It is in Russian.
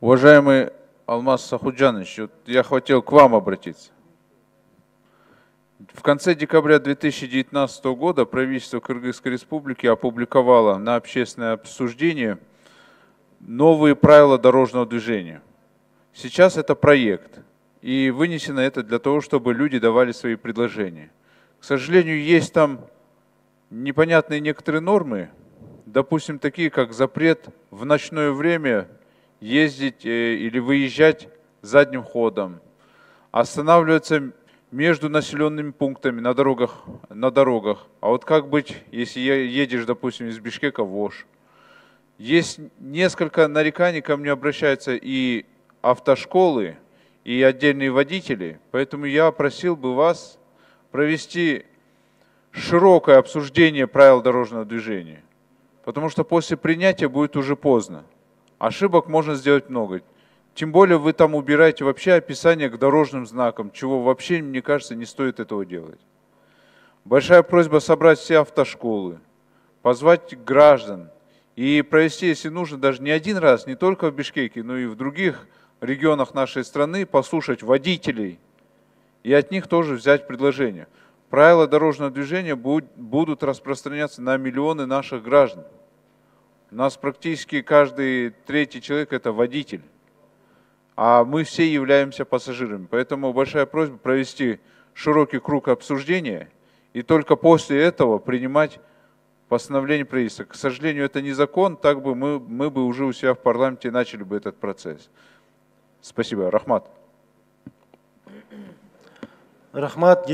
Уважаемый Алмаз Сахуджанович, вот я хотел к вам обратиться. В конце декабря 2019 года правительство Кыргызской Республики опубликовало на общественное обсуждение новые правила дорожного движения. Сейчас это проект, и вынесено это для того, чтобы люди давали свои предложения. К сожалению, есть там непонятные некоторые нормы, допустим, такие как запрет в ночное время ездить или выезжать задним ходом, останавливаться между населенными пунктами на дорогах. А вот как быть, если едешь, допустим, из Бишкека в Ош? Есть несколько нареканий, ко мне обращаются и автошколы, и отдельные водители, поэтому я просил бы вас провести широкое обсуждение правил дорожного движения, потому что после принятия будет уже поздно. Ошибок можно сделать много. Тем более вы там убираете вообще описание к дорожным знакам, чего вообще, мне кажется, не стоит этого делать. Большая просьба собрать все автошколы, позвать граждан и провести, если нужно, даже не один раз, не только в Бишкеке, но и в других регионах нашей страны, послушать водителей и от них тоже взять предложения. Правила дорожного движения будут распространяться на миллионы наших граждан. У нас практически каждый третий человек – это водитель, а мы все являемся пассажирами. Поэтому большая просьба провести широкий круг обсуждения и только после этого принимать постановление правительства. К сожалению, это не закон, так бы мы бы уже у себя в парламенте начали бы этот процесс. Спасибо. Рахмат. Рахмат.